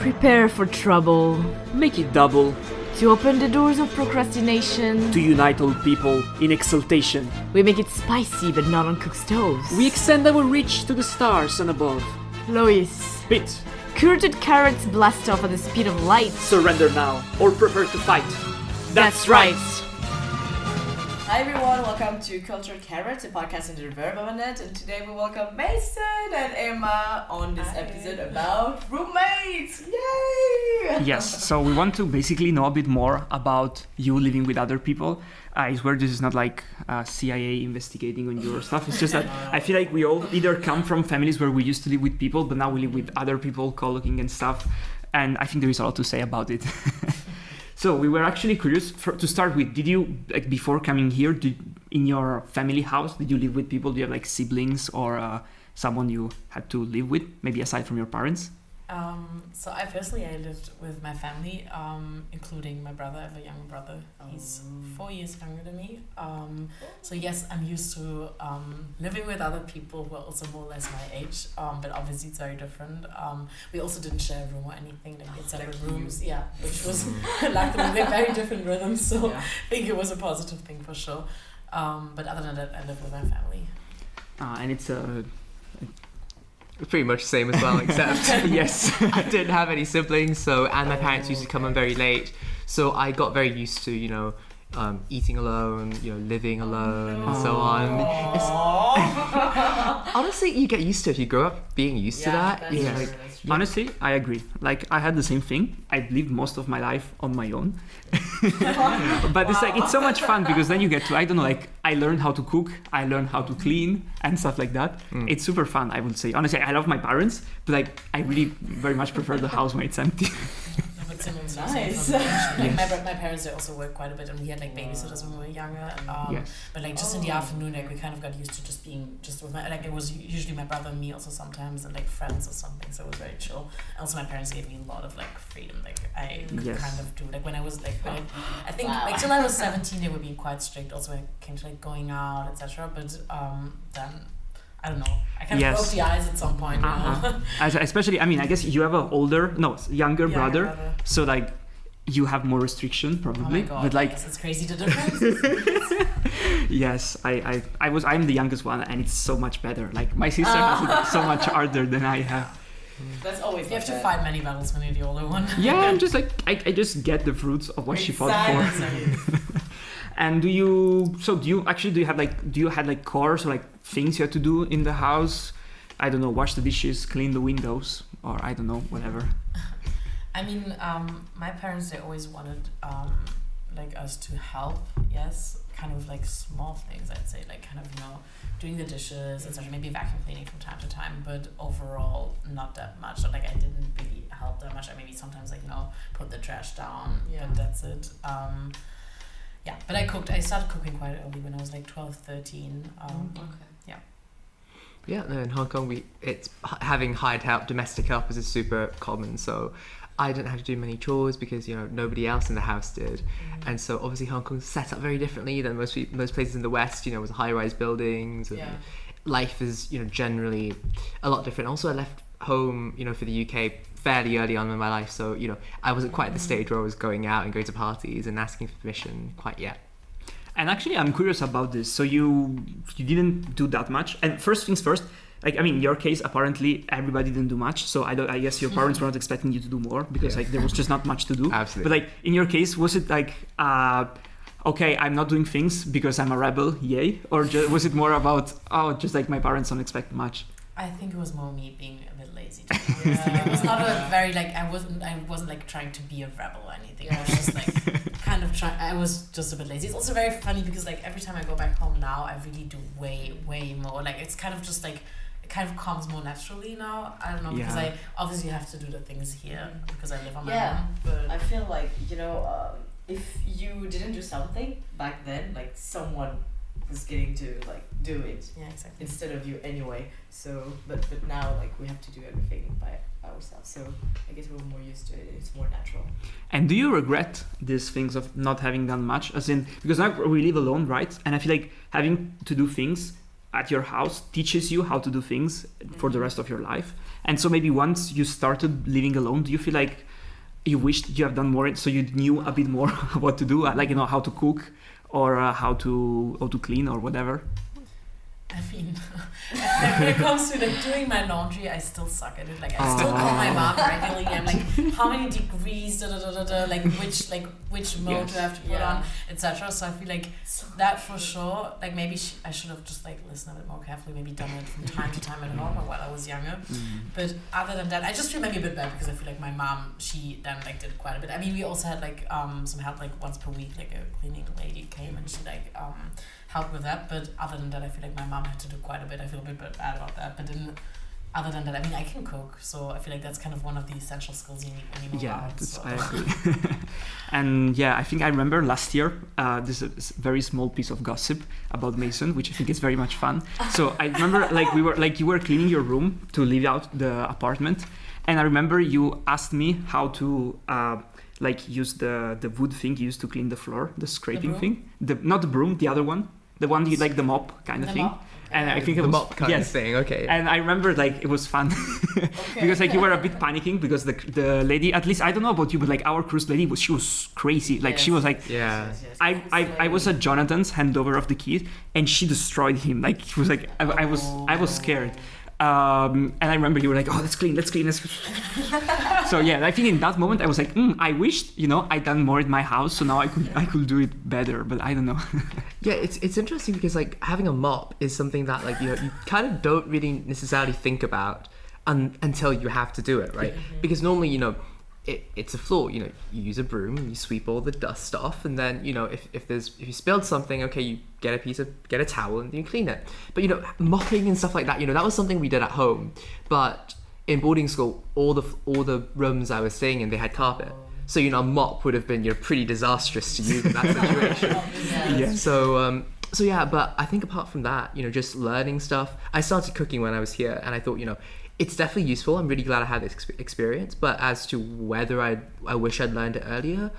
Prepare for trouble. Make it double. To open the doors of procrastination. To unite all people in exultation. We make it spicy but not on cooked stoves. We extend our reach to the stars and above. Lois. Bit. Curted carrots blast off at the speed of light. Surrender now, or prepare to fight. That's right. Hi everyone, welcome to Cultured Carrots, a podcast into the verb of a net, and today we welcome Mason and Emma on this episode about roommates! Yay! Yes, so we want to basically know a bit more about you living with other people. I swear this is not like CIA investigating on your stuff. It's just that I feel like we all either come from families where we used to live with people, but now we live with other people, co-looking and stuff. And I think there is a lot to say about it. So we were actually curious to start with. Did you, like before coming here, in your family house, did you live with people? Do you have like siblings or someone you had to live with, maybe aside from your parents? So I lived with my family, including my brother. I have a younger brother. He's 4 years younger than me. So yes, I'm used to living with other people who are also more or less my age, but obviously it's very different. We also didn't share a room or anything. Like we had separate rooms, which was luckily they're very different rhythms. So I think it was a positive thing for sure. But other than that, I live with my family. And it's pretty much the same as well, except yes, I didn't have any siblings, and my parents used to come in very late, so I got very used to, eating alone, living alone, and so on. Honestly, you get used to it if you grow up being used to that. Honestly, I agree. Like, I had the same thing. I lived most of my life on my own. But it's like, it's so much fun because then you get to, I learned how to cook, I learned how to clean and stuff like that. It's super fun, I would say. Honestly, I love my parents, but I really very much prefer the house when it's empty. Nice. My parents, they also work quite a bit, and we had babysitters when we were younger. But just in the afternoon, we kind of got used to just being with my, it was usually my brother and me also sometimes, and friends or something. So it was very chill. Also, my parents gave me a lot of freedom. I could kind of do when I was I think till I was 17, they were being quite strict. Also, when it came to going out, etc. But then. I don't know. I kind of broke the ice at some point. Especially, I guess you have a younger brother. So you have more restriction probably. Oh my God, but it's crazy the difference. Yes, I'm the youngest one, and it's so much better. My sister has it so much harder than I have. That's always you have to fight many battles when you're the older one. Yeah, I'm just I just get the fruits of what she fought for. And do you have chores or things you have to do in the house? I don't know, wash the dishes, clean the windows, or I don't know, whatever. My parents, they always wanted us to help, yes, kind of small things, I'd say, doing the dishes, etc. Maybe vacuum cleaning from time to time, but overall not that much. So, I didn't really help that much. I maybe sometimes put the trash down, but that's it. But I cooked. I started cooking quite early when I was 12, 13. Yeah, no, in Hong Kong, it's having hired help, domestic helpers is super common. So I didn't have to do many chores because nobody else in the house did, and so obviously Hong Kong's set up very differently than most places in the West. With high-rise buildings, and life is generally a lot different. Also, I left home for the UK fairly early on in my life, so I wasn't quite at the stage where I was going out and going to parties and asking for permission quite yet. And actually, I'm curious about this. So you didn't do that much. And first things first, in your case, apparently everybody didn't do much. So I guess your parents were not expecting you to do more because there was just not much to do. Absolutely. But in your case, was it okay, I'm not doing things because I'm a rebel, yay? Or was it more about, just my parents don't expect much? I think it was more me being a bit lazy. It was not a very I wasn't trying to be a rebel or anything. I was just kind of trying. I was just a bit lazy. It's also very funny because every time I go back home now, I really do way more. It's kind of just it kind of comes more naturally now. I don't know because I obviously have to do the things here because I live on my own. But I feel if you didn't do something back then, someone was getting to do it instead of you anyway. So but now we have to do everything by ourselves, so I guess we're more used to it. It's more natural. And do you regret these things of not having done much, as in, because now we live alone, right? And I feel having to do things at your house teaches you how to do things for the rest of your life. And so maybe once you started living alone, do you feel like you wished you have done more so you knew a bit more what to do, like, you know, how to cook or how to clean or whatever? I mean, when it comes to like doing my laundry, I still suck at it. Like I still call my mom regularly. I'm like, how many degrees? Like which mode do I have to put on, etc. So I feel like that for sure. Like maybe I should have just like listened a bit more carefully. Maybe done it from time to time at home or while I was younger. But other than that, I just feel maybe a bit bad because I feel like my mom, she then like did quite a bit. I mean, we also had like some help like once per week. Like a cleaning lady came and she like help with that, but other than that, I feel like my mom had to do quite a bit. I feel a bit bad about that, but then other than that, I mean, I can cook, so I feel like that's kind of one of the essential skills you need when you move out. So. I agree. And yeah, I think I remember last year, this is a very small piece of gossip about Mason, which I think is very much fun. So I remember you were cleaning your room to leave out the apartment, and I remember you asked me how to use the wood thing you used to clean the floor, the scraping thing. Not the broom, the other one. The one you like, the mop kind of thing. Mop? And I think it the was mop kind of thing, okay. And I remember like it was fun because like you were a bit panicking because the lady, at least I don't know about you, but like our cruise lady she was crazy. Like she was like, I was at Jonathan's handover of the keys and she destroyed him. Like he was like I was scared. And I remember you were like, oh, let's clean. So yeah, I think in that moment I was like, I wished, I'd done more in my house, so now I could do it better, but I don't know. Yeah, it's interesting because like having a mop is something that like you kind of don't really necessarily think about until you have to do it, right? Because normally it's a floor, you use a broom and you sweep all the dust off, and then if you spilled something, okay, you get a towel and you clean it. But mopping and stuff like that, that was something we did at home. But in boarding school, all the rooms I was staying in, they had carpet. So a mop would have been pretty disastrous to use in that situation. Yeah. So yeah, but I think apart from that, just learning stuff. I started cooking when I was here, and I thought it's definitely useful. I'm really glad I had this experience. But as to whether I wish I'd learned it earlier,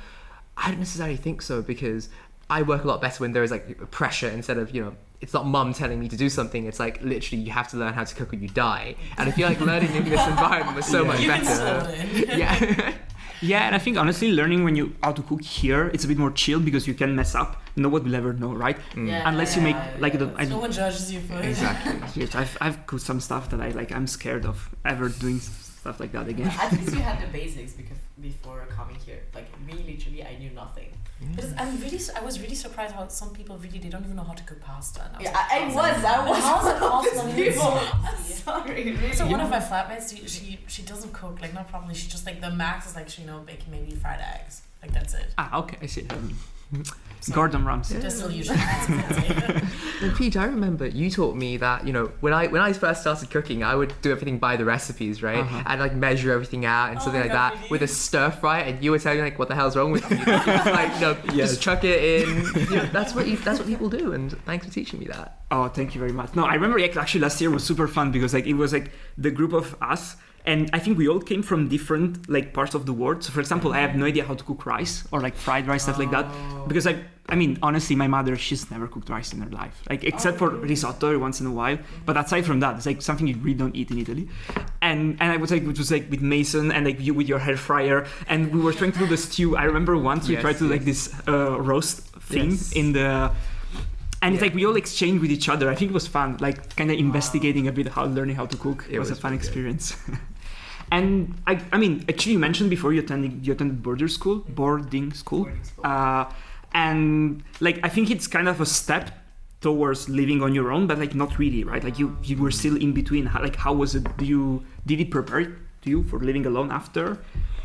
I don't necessarily think so, because I work a lot better when there is like pressure instead of, it's not mum telling me to do something. It's like literally you have to learn how to cook or you die. And I feel like learning in this environment was so much better. Yeah. Yeah, and I think honestly, learning how to cook here, it's a bit more chill because you can mess up. No one will ever know, right? Unless you make no one judges you for it. Exactly. Yes, I've cooked some stuff that I'm scared of ever doing stuff like that again. At least you had the basics before coming here. Like me, literally, I knew nothing. But I was really surprised how some people really they don't even know how to cook pasta. And I was. Sorry. Really. So one of my flatmates, she doesn't cook, like not properly. She just like the max is like baking maybe fried eggs. Like that's it. Okay, I see. Gordon Ramsay. Just still usually. And Pete, I remember you taught me that when I first started cooking, I would do everything by the recipes, right? I'd like measure everything out and something like that really? With a stir fry, and you were telling me like, what the hell's wrong with you? Just chuck it in. That's what people do, and thanks for teaching me that. Oh, thank you very much. No, I remember actually last year was super fun because it was the group of us. And I think we all came from different parts of the world. So for example, I have no idea how to cook rice or fried rice, stuff like that. Because I mean, honestly, my mother, she's never cooked rice in her life. Except for risotto every once in a while. But aside from that, it's something you really don't eat in Italy. And I was it was with Mason and you with your hair fryer. And we were trying to do the stew. I remember once we tried to do this roast thing in the... And it's we all exchanged with each other. I think it was fun, kind of investigating a bit learning how to cook. It was a fun experience. And I mean, actually, you mentioned before you attended boarding school. And I think it's kind of a step towards living on your own, but not really, right? You were still in between. How was it? Did it prepare you for living alone after?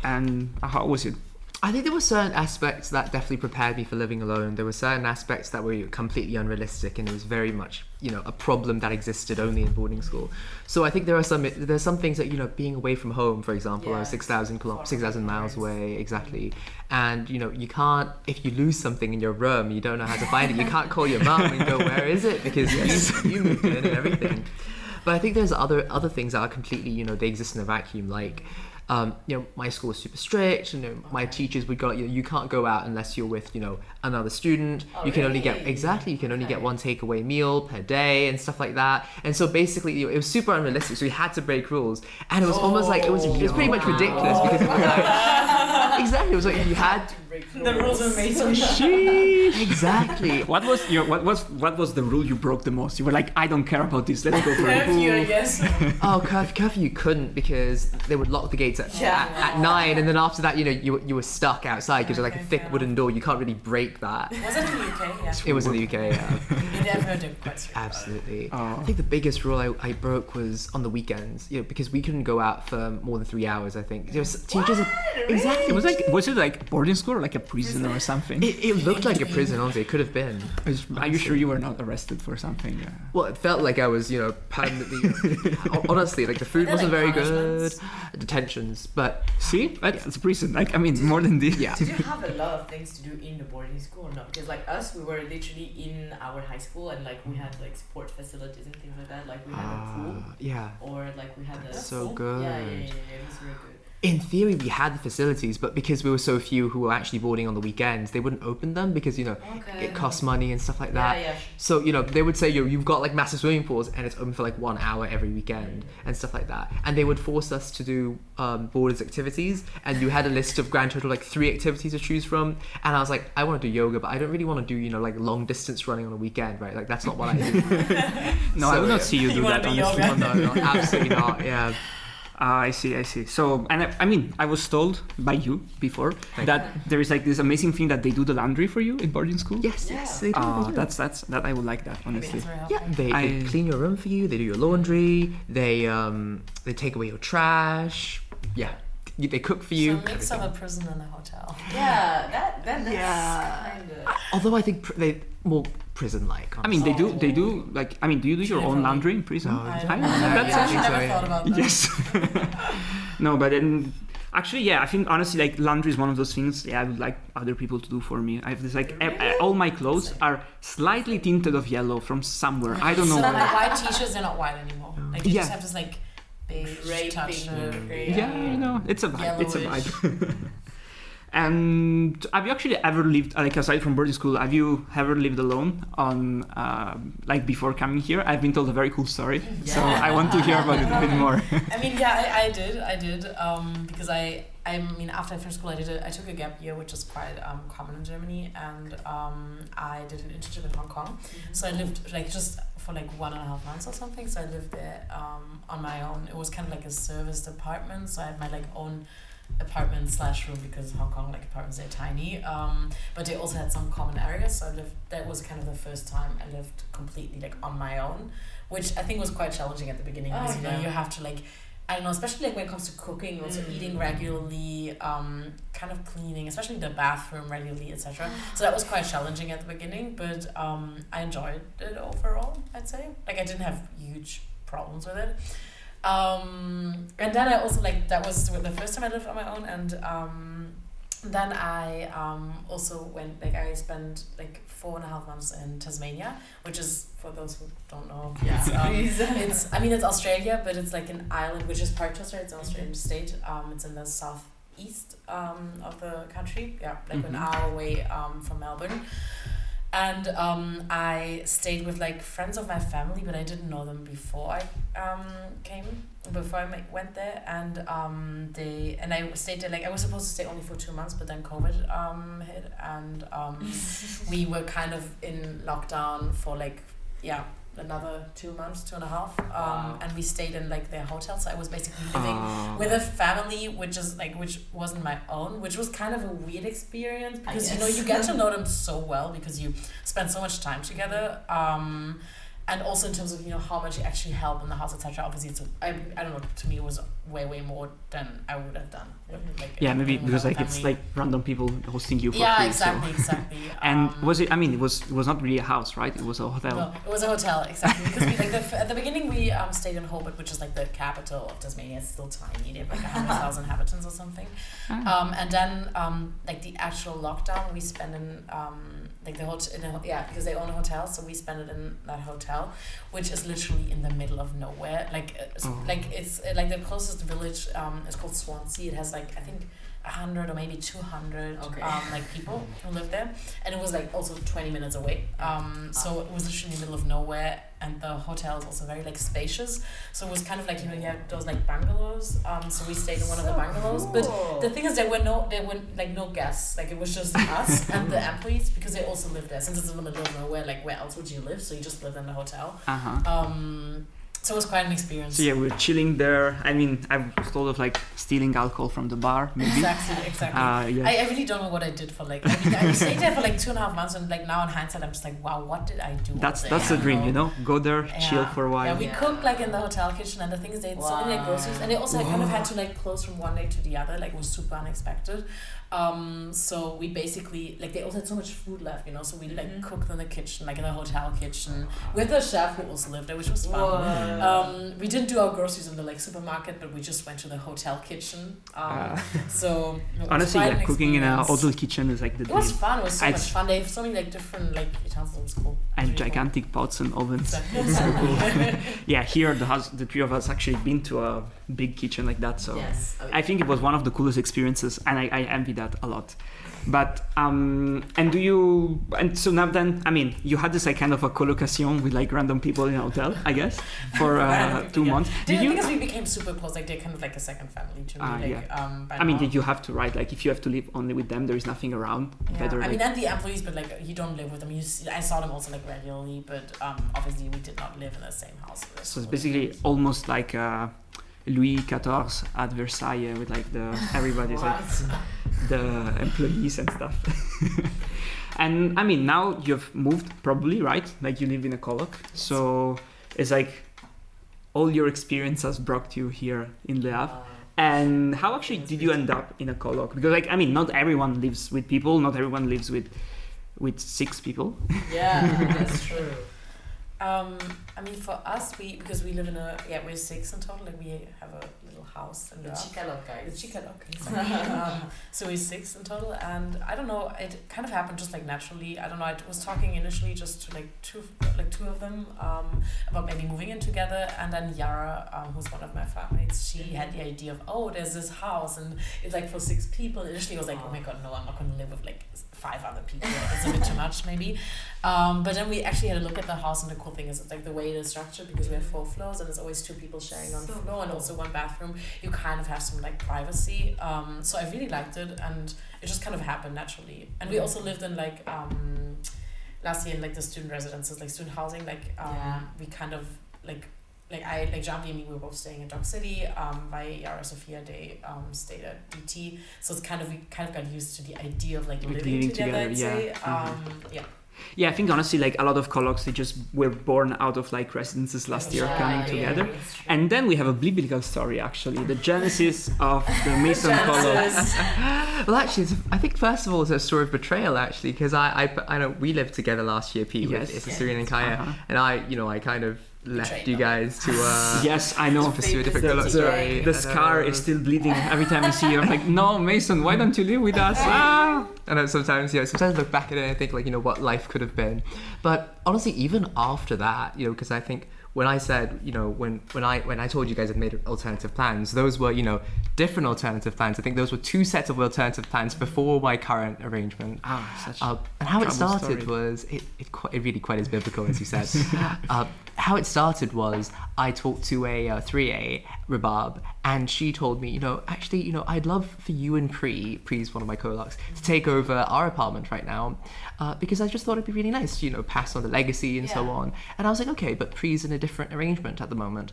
And how was it? I think there were certain aspects that definitely prepared me for living alone. There were certain aspects that were completely unrealistic, and it was very much, a problem that existed only in boarding school. So I think there's some things that, being away from home, for example, I was 6,000 miles away, exactly. And, you can't, if you lose something in your room, you don't know how to find it. You can't call your mum and go, where is it? Because you moved in and everything. But I think there's other things that are completely, they exist in a vacuum, my school was super strict, and my teachers would go like, you can't go out unless you're with another student. Oh, you can only really? you can only get one takeaway meal per day and stuff like that. And so basically it was super unrealistic, so we had to break rules, and it was almost like it was pretty much ridiculous because we were like, exactly, it was like you had The rules were made so exactly. What was the rule you broke the most? You were like, I don't care about this. Let's go for a curfew, I pool. guess. Oh, curfew you couldn't, because they would lock the gates at 9, and then after that, you were stuck outside because like a Okay, thick fair wooden door. You can't really break that. Was it in the UK? Yeah. It was in the UK, yeah. You never did quite strict. Absolutely. Oh. I think the biggest rule I broke was on the weekends, because we couldn't go out for more than 3 hours, I think. There was teachers exactly. Was it like boarding school or like a prison or something? It looked like a prison, honestly. It could have been. Are you sure you were not arrested for something? Well, it felt like I was, permanently. Honestly, like the food Were wasn't there, very like, good. punishments? Detentions, but See, that's a prison. Like, I mean, more than this. yeah. Did you have a lot of things to do in the boarding school or not? Because like us, we were literally in our high school and like we had like sport facilities and things like that. Like we had a pool Yeah. or like we had a So good. Yeah, it was really good. In theory, we had the facilities, but because we were so few who were actually boarding on the weekends, they wouldn't open them because Okay. it costs money and stuff like that. Yeah. So they would say you've got like massive swimming pools and it's open for like 1 hour every weekend and stuff like that. And they would force us to do boarders activities, and you had a list of grand total like 3 activities to choose from. And I was like, I want to do yoga, but I don't really want to do like long distance running on a weekend, right? Like that's not what I do. No, I would not see you do You that, wanna do honestly. yoga? No, absolutely not. Yeah. I see. So, and I was told by you before that there is like this amazing thing that they do the laundry for you in boarding school. Yes, they do. they do. That's that I would like that, honestly. It's very Yeah, helpful. they clean your room for you. They do your laundry. They take away your trash. Yeah, they cook for So you. a mix of a prison and a hotel. Yeah, that's Yeah. kind of. Although I think they more prison-like. I mean, they do like. I mean, do you do your own laundry in prison? No, I I don't know. that's I actually so, never yeah. thought about that. Yes. No, but then actually, yeah, I think honestly, like laundry is one of those things. Yeah, I would like other people to do for me. I have this like all my clothes are slightly tinted of yellow from somewhere. I don't know So then where. the white t-shirts, they're not white anymore. Like you Yeah. just have this like beige Gray touch. pink, gray. Yeah, you know, it's a vibe. It's a Yellowish. vibe. And have you actually ever lived, like aside from boarding school, have you ever lived alone on, like before coming here? I've been told a very cool story, so I want to hear about it a bit more. I mean, yeah, I did, because I mean, after I finished school, I took a gap year, which is quite common in Germany, and I did an internship in Hong Kong. So I lived like just for like 1.5 months or something. So I lived there on my own. It was kind of like a serviced apartment, so I had my like own apartment / room, because Hong Kong like apartments are tiny, but they also had some common areas. So that was kind of the first time I lived completely like on my own, which I think was quite challenging at the beginning, because you have to like, I don't know, especially like when it comes to cooking, also eating regularly, kind of cleaning, especially the bathroom regularly, etc. So that was quite challenging at the beginning, but I enjoyed it overall, I'd say. Like I didn't have huge problems with it. And then I also like, that was the first time I lived on my own, and then I also went, like I spent like 4.5 months in Tasmania, which is, for those who don't know, it's Australia, but it's like an island which is part of Australia. It's an Australian state. It's in the southeast of the country, like an hour away from Melbourne. And I stayed with like friends of my family, but I didn't know them before I went there. And I stayed there, like I was supposed to stay only for 2 months, but then COVID hit, and we were kind of in lockdown for like another 2 months, 2.5, and we stayed in like their hotel. So I was basically living with a family which wasn't my own, which was kind of a weird experience, because you get to know them so well because you spend so much time together, and also in terms of how much you actually help in the house, etc. Obviously I don't know, to me it was way more than I would have done with, like, maybe because like family. it's like random people hosting you for free. Exactly. And was it? I mean, it was not really a house, right? It was a hotel. No, it was a hotel, exactly. Because we, like at the beginning we stayed in Hobart, which is like the capital of Tasmania. It's still tiny. They have like 100,000 inhabitants or something. And then like the actual lockdown we spent in like the hotel, because they own a hotel, so we spend it in that hotel, which is literally in the middle of nowhere. Like, it's like the closest village is called Swansea. It has like I think 100 or maybe 200 like people who live there, and it was like also 20 minutes away. So it was literally in the middle of nowhere, and the hotel is also very like spacious. So it was kind of like, you know, you have those like bungalows. So we stayed in one of the bungalows, but the thing is there were like no guests. Like it was just us and the employees, because they also live there. Since it's in the middle of nowhere, like where else would you live? So you just live in the hotel. So it was quite an experience. So yeah, we're chilling there. I mean, I was told of like stealing alcohol from the bar, maybe. Exactly. I really don't know what I did for like. I mean, I stayed there for like 2.5 months, and like now in hindsight, I'm just like, wow, what did I do? That's the dream, you know. Go there, chill for a while. Yeah, we cooked like in the hotel kitchen, and the thing is, they had so many like groceries, and they also kind of had to like close from one day to the other. Like it was super unexpected. So we basically like, they also had so much food left, you know. So we like cooked in the kitchen, like in the hotel kitchen, with the chef who also lived there, which was fun. We didn't do our groceries in the like supermarket, but we just went to the hotel kitchen. So honestly, yeah, cooking in a hotel kitchen is like the dream. It was fun. It was so much fun. They have so many like different like utensils. It was cool. And really gigantic pots and ovens. Exactly. It's so cool. Yeah, here the three of us actually been to a big kitchen like that. So yes, I think it was one of the coolest experiences, and I envy that a lot. But and so now then, I mean, you had this like kind of a colocation with like random people in a hotel, I guess, for 2 months. Because we became super close, like they're kind of like a second family to me. I mean, did you have to like if you have to live only with them, there is nothing around? Yeah. Better. I mean, and the employees, but like you don't live with them. I saw them also like regularly, but obviously we did not live in the same house. So it's basically almost like Louis XIV at Versailles with like everybody's like the employees and stuff. And I mean, now you've moved probably, right? Like you live in a coloc, so it's like all your experiences brought you here in Le Havre. And how actually did you end up in a coloc? Because like, I mean, not everyone lives with people, not everyone lives with 6 people. Yeah, that's true. I mean, for us, because we live in we're 6 in total. Like we have a little house in The the Chicaloc guys. The Chicaloc, exactly. So we're 6 in total, and I don't know. It kind of happened just like naturally. I don't know. I was talking initially just to like two of them about maybe moving in together, and then Yara, who's one of my flatmates, she had the idea of there's this house and it's like for 6 people. Initially, I was like, oh my god, no, I'm not going to live with like 5 other people. It's a bit too much, maybe. But then we actually had a look at the house, and the cool thing is it's like the way it is structured, because we have 4 floors and there's always 2 people sharing on the floor and also 1 bathroom. You kind of have some like privacy. So I really liked it, and it just kind of happened naturally. And we also lived in like last year in like the student residences, like student housing. Like we kind of like Jambi and me, we were both staying in Dock City. By Yara Sophia, they stayed at BT. So we kind of got used to the idea of like living together. I'd say. Yeah, I think honestly, like a lot of colocs, they just were born out of like residences last year coming together. And then we have a biblical story, actually, the genesis of the Mason colocs. Well, actually, I think first of all, it's a story of betrayal, actually, because I know we lived together last year, Pete, with Syrian and Kaya, and I kind of left you guys to yes, I know, pursue a different coloc story. The scar is still bleeding every time I see you. I'm like, no, Mason, why don't you live with us? I know sometimes I look back at it and I think like, what life could have been. But honestly, even after that, because I think when I said, when I told you guys I'd made alternative plans, those were, different alternative plans. I think those were 2 sets of alternative plans before my current arrangement. And how it started was, it really quite is biblical, as you said. How it started was, I talked to a 3A, Rhubarb, and she told me, actually, I'd love for you and Pre's one of my colocs, to take over our apartment right now, because I just thought it'd be really nice to, pass on the legacy and so on. And I was like, okay, but Pre's in a different arrangement at the moment.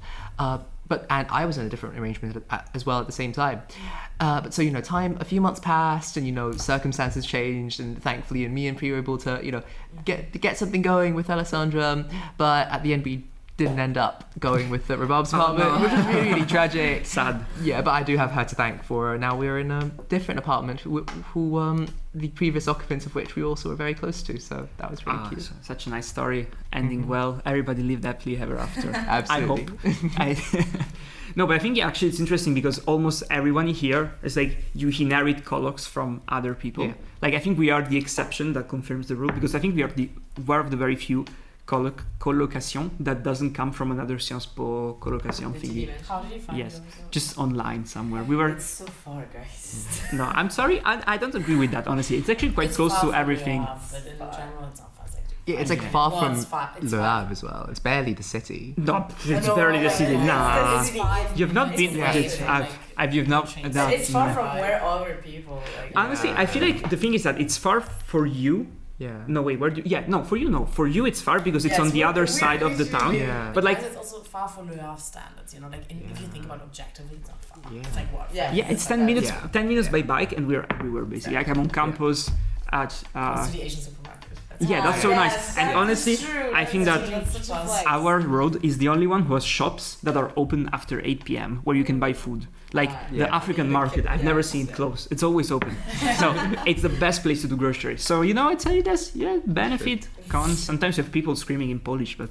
And I was in a different arrangement as well at the same time. But so, a few months passed, and, circumstances changed, and thankfully me and Pri were able to, get something going with Alessandra. But at the end, we didn't end up going with the Rebarb's apartment, which is really, really tragic. Sad. Yeah, but I do have her to thank for now we're in a different apartment who the previous occupants of which we also were very close to, so that was really cute. Such a nice story, ending well. Everybody lived happily ever after. Absolutely. I hope. No, but I think actually it's interesting because almost everyone here is like you inherit colloques from other people. Yeah. Like I think we are the exception that confirms the rule because I think we are one of the very few colocation that doesn't come from another Sciences Po colocation thingy. How did you find Yes, it? just online somewhere. We were. It's so far, guys. No, I'm sorry. I don't agree with that. Honestly, it's actually quite close to everything. But in general, it's not far. Yeah, it's like Yeah. far Well, from it's far- it's Le far. Havre as well. It's barely the city. No, it's barely the city. Nah. You've not been. Yeah, You've not. No, It's far no. from where other people like. Honestly, I feel like the thing is that it's far for you. Yeah. No, wait, where do yeah, no, for you, no. For you, it's far because it's on the other side of the town. Yeah. But like, it's also far for Le Havre standards, you know, like if you think about objectively, it's not far. Yeah. It's like what? Yeah. yeah, it's Like 10 that. minutes, Yeah. 10 minutes by bike and we're everywhere basically. Like I'm on campus at, Close to the Asian supermarket. yeah, that's so Yes, nice. And that honestly, is true. I think that That's such a flex. our road is the only one who has shops that are open after 8 p.m. where you can buy food. Like the Yeah. African market, I've never seen it Yeah. close. It's always open. So it's the best place to do groceries. So you know, it's a there's benefit, cons. Sometimes you have people screaming in Polish, but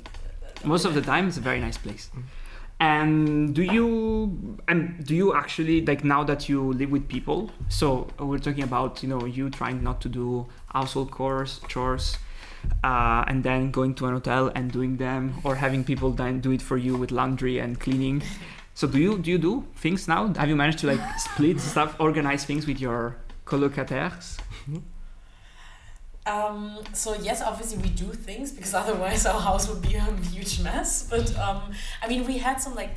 most of the time it's a very nice place. And do you actually like now that you live with people? So we're talking about you trying not to do household chores, and then going to an hotel and doing them, or having people then do it for you with laundry and cleaning. So do you do things now? Have you managed to like split stuff, organize things with your colocataires? So yes, obviously we do things because otherwise our house would be a huge mess. But I mean, we had some like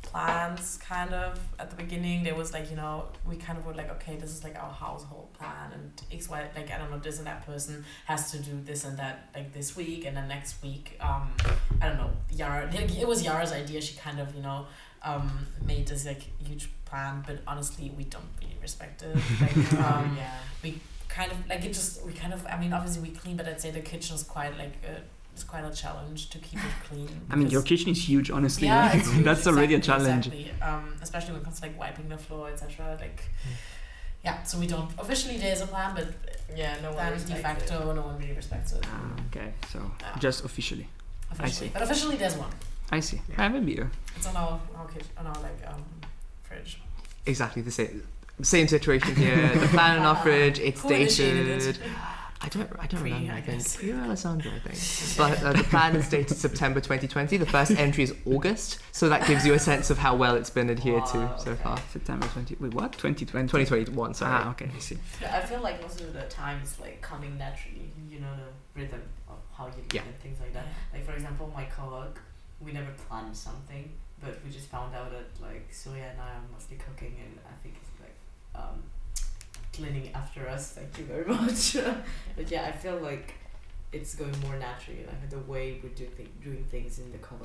plans kind of at the beginning. There was like we kind of were like, okay, this is like our household plan, and X Y, like I don't know, this and that person has to do this and that like this week, and then next week I don't know, Yara, like, it was Yara's idea. She kind of made this like huge plan, but honestly we don't really respect it. Like we kind of like it just we kind of I mean obviously we clean, but I'd say the kitchen is quite like it's quite a challenge to keep it clean. I mean, your because- kitchen is huge, honestly. yeah, Like, it's huge, that's already a exactly, challenge. Exactly. Especially when it comes to like wiping the floor, etc. Like yeah, so we don't officially there's a plan, but Yeah, no one then de respects facto no one really respects it. Okay, so Yeah. just officially. Officially. see. But officially there's one. I see. Yeah. I have a beer. It's on our kitchen, on our like fridge. Exactly the same situation here. The plan in our fridge, it's Who initiated dated. it? I don't Pre, remember. I I think guess. Pre or Alessandro, I think. But the plan is dated September 2020. The first entry is August, so that gives you a sense of how well it's been adhered to Wow, so okay. far. September 20. Wait, what? 2020? 2021, sorry. Ah, okay, I see. Yeah, I feel like most of the time it's like coming naturally, the rhythm of how you do Yeah. it and things like that. Like for example, my colleague, we never planned something, but we just found out that like Soya and I are mostly cooking, and I think it's like cleaning after us. Thank you very much. But yeah, I feel like it's going more naturally, like the way we doing things in the color.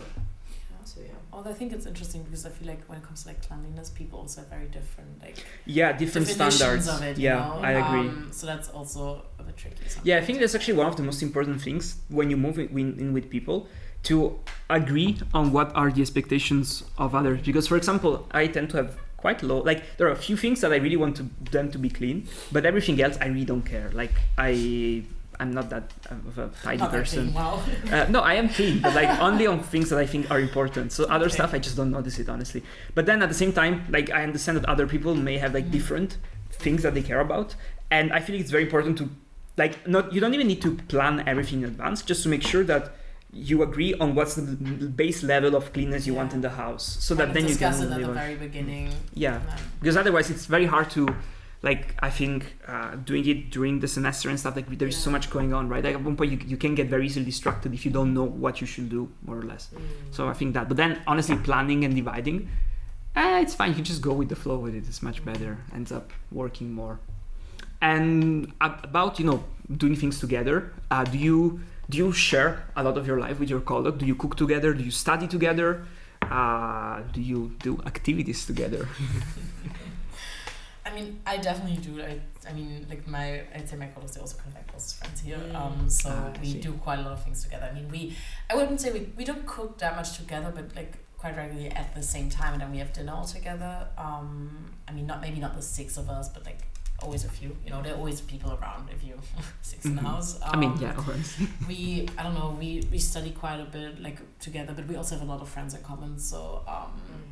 So yeah. Oh, I think it's interesting because I feel like when it comes to like cleanliness, people also have very different like Yeah, different definitions standards. of it. Yeah, you know? I agree. So that's also a bit tricky. Yeah, I think that's actually one of the most important things when you move in with people, to agree on what are the expectations of others. Because for example, I tend to have quite low, like there are a few things that I really want them to be clean, but everything else I really don't care. Like I'm not that of a tidy Not that person. clean, wow. No, I am clean, but like only on things that I think are important. So other Okay. stuff I just don't notice it, honestly. But then at the same time, like I understand that other people may have like different things that they care about, and I feel it's very important to you don't even need to plan everything in advance, just to make sure that you agree on what's the base level of cleanness you want in the house, so that then you discuss can it at live the on. very beginning. Yeah, No. because otherwise it's very hard to, like, I think doing it during the semester and stuff, like there's so much going on, right? Like at one point you can get very easily distracted if you don't know what you should do, more or less. So I think that, but then honestly planning and dividing, it's fine, you can just go with the flow with it. It's much better, ends up working more. And about doing things together, do you share a lot of your life with your colleague? Do you cook together? Do you study together? Do you do activities together? I mean, I definitely do. I mean, like I'd say my colleagues, they also kind of like closest friends here. So I we see. do quite a lot of things together. I mean, I wouldn't say we don't cook that much together, but like quite regularly at the same time, and then we have dinner all together. I mean, maybe not the 6 of us, but like always a few. You know, there are always people around if you 6 in the house. I mean, yeah, obviously. I don't know, we study quite a bit like together, but we also have a lot of friends in common. So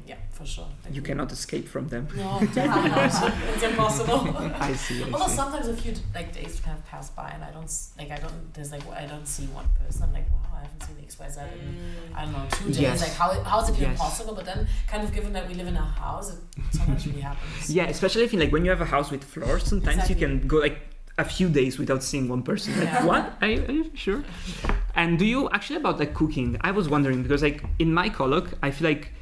yeah, for sure. Like You cannot escape from them. No, definitely not. It's impossible. I see. Although sometimes a few like days kind of pass by and I don't see one person. I'm like, wow, I haven't seen the XYZ in I don't know 2 days. Yes. Like how is it even Yes. possible? But then kind of given that we live in a house, it sometimes really happens. Yeah, especially if like when you have a house with floors, sometimes Exactly. you can go like a few days without seeing one person. Like, Yeah. what? Are you sure? And do you actually about like cooking? I was wondering because like in my colloque, I feel like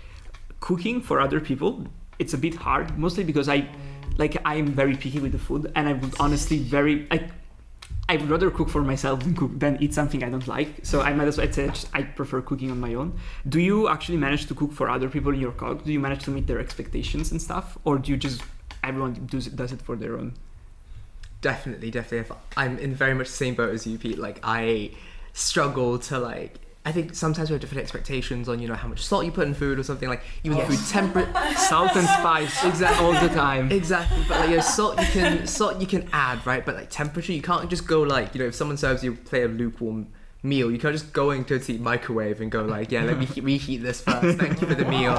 cooking for other people, it's a bit hard, mostly because I'm very picky with the food, and I would honestly I would rather cook for myself than eat something I don't like. So I might as well say I prefer cooking on my own. Do you actually manage to cook for other people in your colloque? Do you manage to meet their expectations and stuff, or do you just everyone does it for their own? Definitely. If I'm in very much the same boat as you, Pete. Like I struggle to I think sometimes we have different expectations on how much salt you put in food or something, like even food temperature, Salt and spice, exactly, all the time. exactly. But like salt you can add, right? But like temperature, you can't just go if someone serves you a plate of lukewarm meal, you can't just go into the microwave and go let me reheat this first. Thank you for the meal.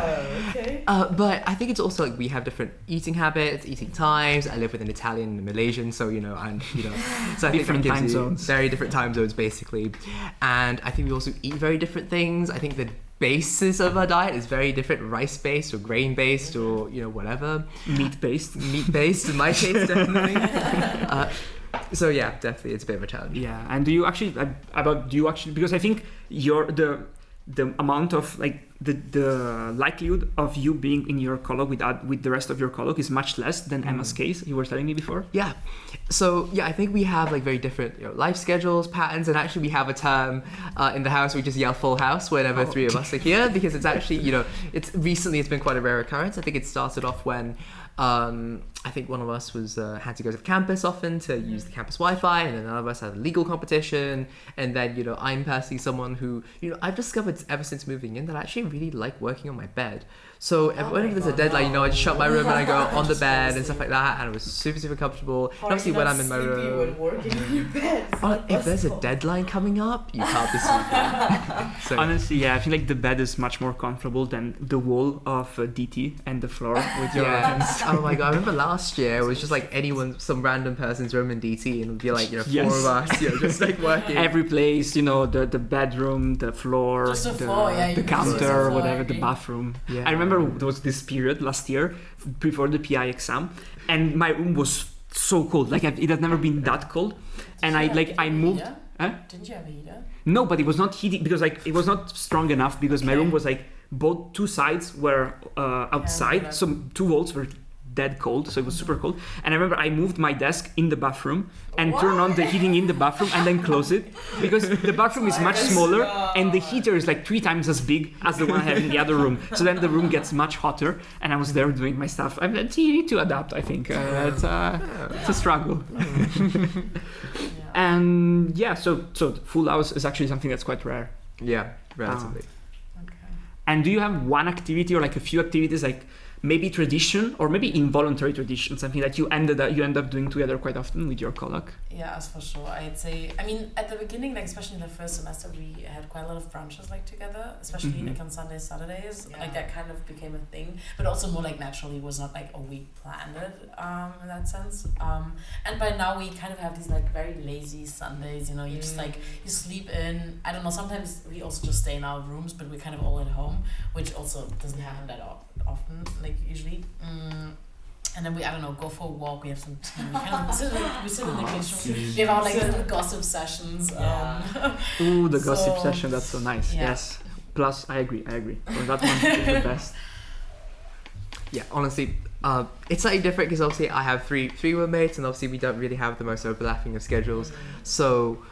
Okay. But I think it's also we have different eating habits, eating times. I live with an Italian and a Malaysian, so so I think Different that gives time you zones. very different time zones basically. And I think we also eat very different things. I think the basis of our diet is very different, rice based or grain based or whatever, Meat based. in my case definitely. So yeah, definitely it's a bit of a challenge. Yeah, and do you actually because I think the amount of the likelihood of you being in your colloque with the rest of your colloque is much less than Emma's case. You were telling me before. Yeah. So yeah, I think we have very different life schedules, patterns, and actually we have a term in the house we just yell full house whenever 3 of us are here, because it's actually it's been quite a rare occurrence. I think it started off when I think one of us had to go to the campus often to use the campus Wi-Fi, and then another of us had a legal competition, and then I'm personally someone who I've discovered ever since moving in that I actually really like working on my bed. So whenever there's a deadline, I just shut my room and I go on the bed and stuff like that, and it was super, super comfortable. And obviously when I'm in my room, working in your bed. if there's a deadline coming up, you can't be sleeping. So Honestly, yeah, I feel like the bed is much more comfortable than the wall of DT and the floor with your hands. Oh my god, I remember last year it was just some random person's room in DT, and it would be 4 Yes. of us, just working. Every place, the bedroom, the floor, Just the floor, yeah, you the can use the counter, floor, whatever, the yeah. bathroom. Yeah. I remember there was this period last year before the PI exam, and my room was so cold. It had never been that cold, and I moved. Yeah? Huh? Didn't you have a heater? No, but it was not heating because it was not strong enough because my room was both 2 sides were outside, Yeah. so 2 walls were dead cold, so it was super cold. And I remember I moved my desk in the bathroom and turned on the heating in the bathroom and then closed it, because the bathroom is much smaller and the heater is 3 times as big as the one I have in the other room. So then the room gets much hotter, and I was there doing my stuff. You need to adapt, I think. It's a struggle. And yeah, so full house is actually something that's quite rare. Yeah, relatively. Okay. And do you have one activity or a few activities, maybe tradition or maybe involuntary tradition, something that you end up doing together quite often with your colleague? Yeah, as for sure. I'd say, I mean, at the beginning, especially in the first semester, we had quite a lot of brunches together, especially on Sundays, Saturdays. Yeah. That kind of became a thing, but also more naturally, was not we planned it in that sense. And by now we kind of have these very lazy Sundays. You just you sleep in. I don't know. Sometimes we also just stay in our rooms, but we're kind of all at home, which also doesn't happen that often. Usually. And then we, go for a walk, we have some tea, we sit in the kitchen, we have our little gossip sessions. Ooh, the gossip So- session, that's so nice. Yeah. Yes. Plus, I agree. Well, that one is the best. Yeah, honestly, it's slightly different because obviously I have three roommates, and obviously we don't really have the most overlapping of schedules. So,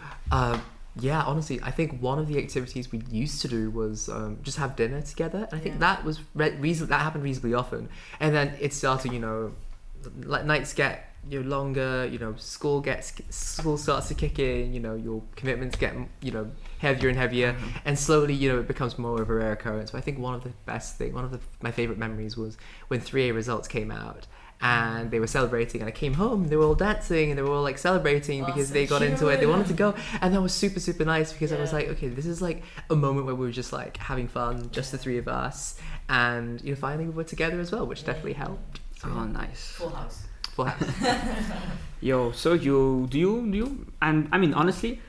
yeah, honestly, I think one of the activities we used to do was just have dinner together, and I think that was that happened reasonably often. And then it started, nights get longer, school starts to kick in, your commitments get heavier and heavier, and slowly it becomes more of a rare occurrence. But I think one of my favorite memories was when 3A results came out and they were celebrating, and I came home and they were all dancing and they were all like celebrating because they got into it, they wanted to go, and that was super, super nice because I was like, okay, this is like a moment where we were just like having fun, just the three of us, and finally we were together as well, which definitely helped. So, Oh, nice. Full house. full house. Yo, so do you and I mean, honestly,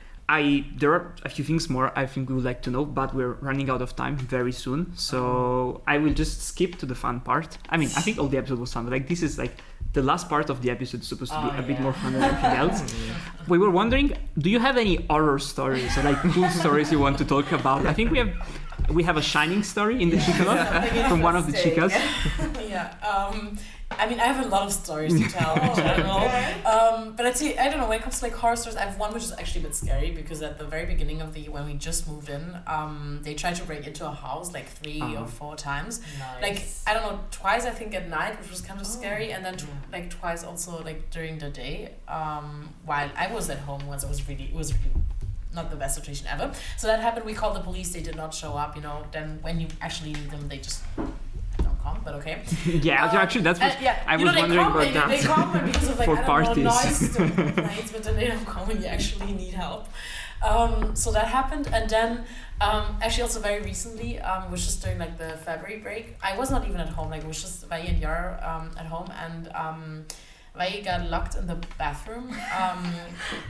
there are a few things more I think we would like to know, but we're running out of time very soon, so I will just skip to the fun part. I mean, I think all the episode was fun, but like this is like the last part of the episode is supposed to be a bit more fun than anything else. We were wondering, do you have any horror stories or like cool stories you want to talk about? I think we have a shining story in the Chicala from one of the chicas. I mean, I have a lot of stories to tell in general. But I'd say, I don't know, when it comes to like horror stories, I have one which is actually a bit scary because at the very beginning of when we just moved in, they tried to break into a house like 3 or 4 times. Nice. Like, I don't know, twice I think at night, which was kind of scary, and then like twice also like during the day, while I was at home once. It was really not the best situation ever. So that happened, we called the police, they did not show up, then when you actually need them, they just don't come, but okay. Yeah, actually that's what I was wondering about that. They come because of like, For parties. Noise complaints, but then they don't come when you actually need help. So that happened, and then actually also very recently, was just during like the February break. I was not even at home, like it was just Vai and Yar at home, and Vai got locked in the bathroom,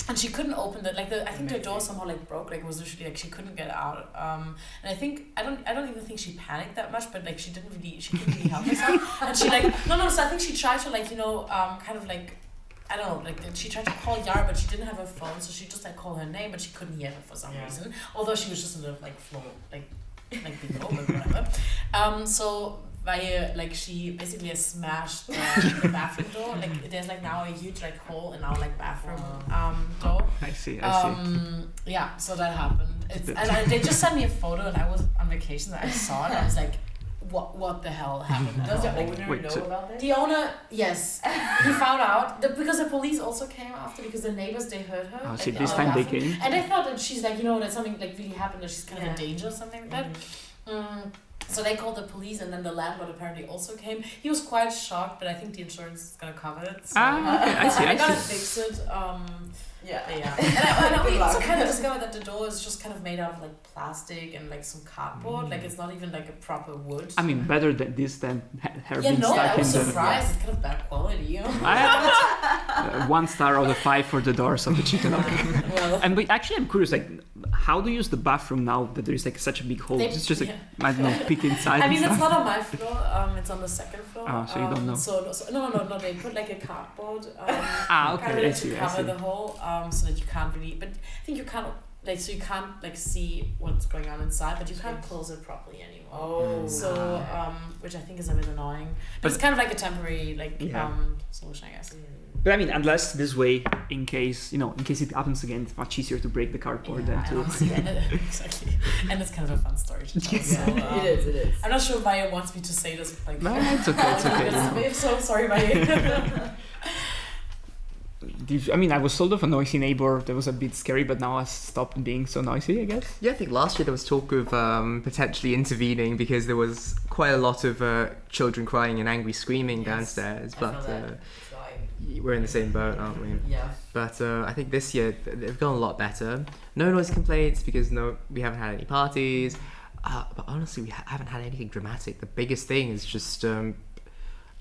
and she couldn't open it. Like I think the door somehow like broke. Like it was literally like she couldn't get out. And I think I don't even think she panicked that much, but like she couldn't really help herself. And she like no. So I think she tried to like kind of like, I don't know, like she tried to call Yara, but she didn't have her phone, so she just like called her name, but she couldn't hear her for some reason. Although she was just in the like floor, like below, but whatever. So Vai, like she basically has smashed the bathroom door. Like there's like now a huge like hole in our like bathroom door. I see. Yeah, so that happened. They just sent me a photo, and I was on vacation, and I saw it. And I was like, what the hell happened? Does the owner know about this? The owner, yes, he found out because the police also came after, because the neighbors, they heard her. Oh, so this time they came. And they thought that she's like, that something like really happened, that she's kind of in danger or something like that. So they called the police, and then the landlord apparently also came. He was quite shocked, but I think the insurance is gonna cover it. So okay. I gotta see. fix it. Yeah. And we also kind of discovered that the door is just kind of made out of like plastic and like some cardboard. Like it's not even like a proper wood. I mean, better than this than her being I stuck was in the... surprised. It's kind of bad quality, I 1 star out of 5 for the doors of the chicken. Well, And but actually, I'm curious, like, how do you use the bathroom now that there is like such a big hole? It's just like, I don't know, peek inside. I mean, and it's stuff. not on my floor. It's on the second floor. Oh, so you don't know. So no. They put like a cardboard. Okay, kind of I like see. to cover the hole, so that you can't really. But I think you can't like, so you can't like see what's going on inside, but you can't close it properly anymore. Oh. So which I think is a bit annoying. But it's kind of like a temporary like solution, I guess. But I mean, unless this way, in case it happens again, it's much easier to break the cardboard than to. Exactly. And it's kind of a fun story to tell. So, It is. I'm not sure Maya wants me to say this. Like, No, it's okay. I'm so sorry, Maya. I mean, I was sort of a noisy neighbor. That was a bit scary, but now I stopped being so noisy, I guess. Yeah, I think last year there was talk of potentially intervening because there was quite a lot of children crying and angry screaming downstairs. But we're in the same boat, aren't we? Yeah. But I think this year they've gone a lot better. No noise complaints because we haven't had any parties. But honestly, we haven't had anything dramatic. The biggest thing is just I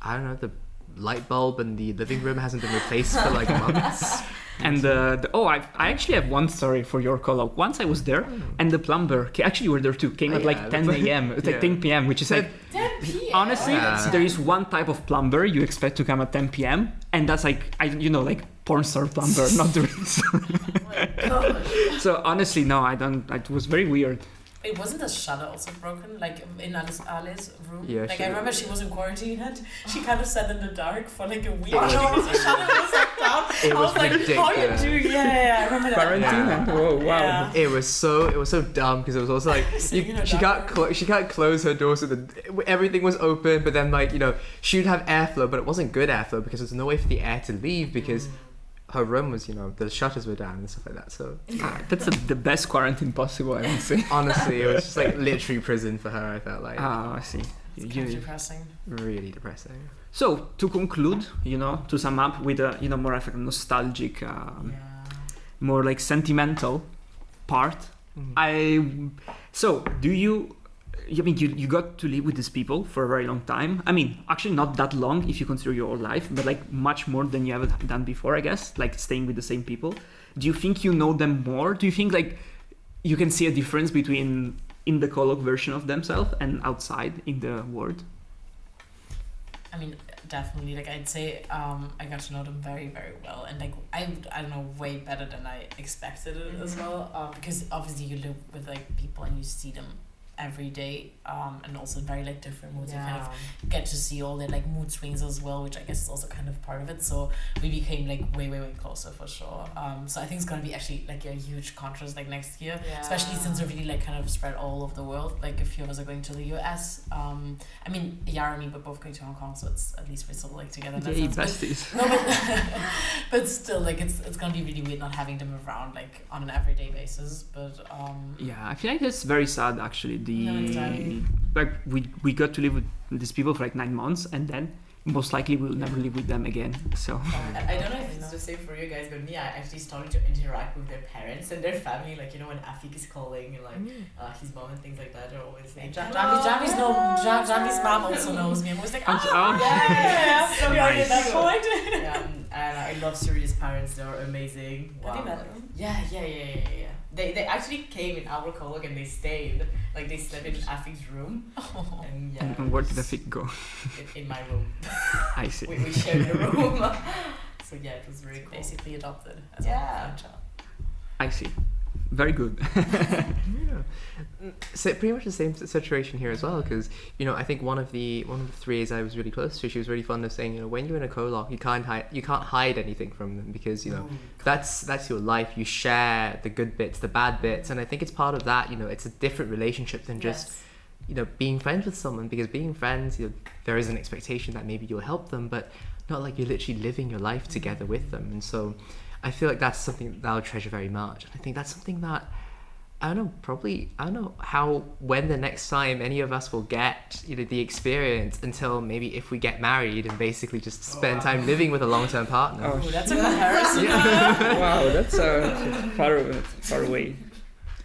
don't know, the light bulb in the living room hasn't been replaced for like months. And I actually have one story for your call out. Once I was there, and the plumber actually were there too. Came at like 10 a.m. It's like 10 p.m., which is like 10 p.m. honestly, there is one type of plumber you expect to come at 10 p.m. and that's like like porn star plumber, not the real story. So honestly, no, I don't. It was very weird. Wait, wasn't the shutter also broken? Like in Alice's room? Yeah, Like she- I remember she was in quarantine and she kind of sat in the dark for like a week. It was- because the shutter was like down. It I was like, how you ridiculous. do? Yeah, I remember that. Quarantine. Yeah. Whoa, wow. Yeah. It was so dumb because it was also like Sitting in a she dark she can't close her door so that everything was open, but then like she would have airflow, but it wasn't good airflow because there's no way for the air to leave because her room was the shutters were down and stuff like that. So That's the best quarantine possible, I would say. honestly, it was just like literally prison for her. I felt like Ah, I see. It's kind of depressing. really depressing. So to conclude, to sum up with a more of a nostalgic, more like sentimental part. So do you? I mean, you got to live with these people for a very long time. I mean, actually not that long if you consider your whole life, but like much more than you ever done before, I guess. Like staying with the same people. Do you think you know them more? Do you think like you can see a difference between in the Kolok version of themselves and outside in the world? I mean, definitely. Like I'd say, I got to know them very, very well, and like I don't know, way better than I expected it as well. Because obviously you live with like people and you see them every day, and also in very like different moods. You kind of get to see all their like mood swings as well, which I guess is also kind of part of it. So we became like way closer for sure. So I think it's gonna be actually like a huge contrast like next year, especially since we're really like kind of spread all over the world. Like a few of us are going to the US. I mean, Yara and me, we're both going to Hong Kong, so it's at least we're still like together. In that Yay, sense. besties. No, but still, like it's gonna be really weird not having them around like on an everyday basis. But Yeah, I feel like it's very sad actually. No, it's sad. Like we got to live with these people for like 9 months, and then most likely we'll never live with them again. So I don't know if it's the same for you guys, but me, I actually started to interact with their parents and their family. Like, when Afik is calling and like his mom and things like that, they're always like, Jambi's mom also knows me. I'm always like, Oh, yeah, so nice. at that point. and I love Suria's parents. They're amazing. Have you met them? Yeah. They actually came in our Kolok and they stayed. Like they slept in Afik's room. Oh. And and where did the fig go? in my room. I see. we shared a room. So yeah, it was very cool. Basically adopted as Yeah. a child. I see. Very good. So pretty much the same situation here as well, because I think one of the three I was really close to, she was really fond of saying, when you're in a Kolok, you can't hide anything from them, because that's your life. You share the good bits, the bad bits, and I think it's part of that. It's a different relationship than just being friends with someone, because being friends, there is an expectation that maybe you'll help them, but not like you're literally living your life together with them. And so I feel like that's something that I'll treasure very much. And I think that's something that I don't know how, when the next time any of us will get the experience, until maybe if we get married and basically just spend time living with a long-term partner. Oh, That's a comparison. wow, that's far away.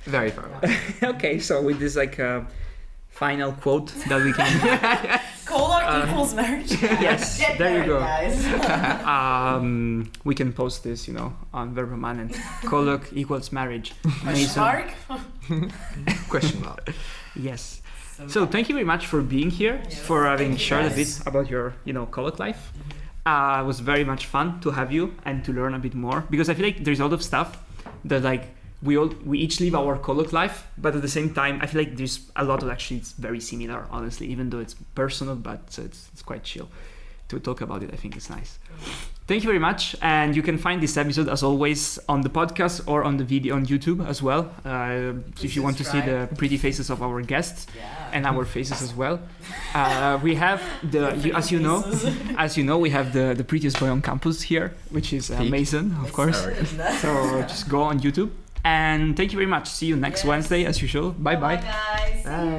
Very far away. Okay, so with this like final quote that we can Kolok equals marriage. yes, Get there you married, go. guys. We can post this, on Verboman, and Kolok equals marriage. Question mark? Question mark. Yes. So thank you very much for being here, for having shared a bit about your, Kolok life. It was very much fun to have you and to learn a bit more, because I feel like there's a lot of stuff that like we each live our Kolok life, but at the same time I feel like there's a lot of actually it's very similar, honestly, even though it's personal, but it's quite chill to talk about it. I think it's nice. Thank you very much, and you can find this episode as always on the podcast or on the video on YouTube as well, if you want to see the pretty faces of our guests and our faces as well. We have as you know we have the prettiest boy on campus here, which is Mason, of course. So just go on YouTube. And thank you very much. See you next Wednesday as usual. Bye bye. Bye guys. Bye.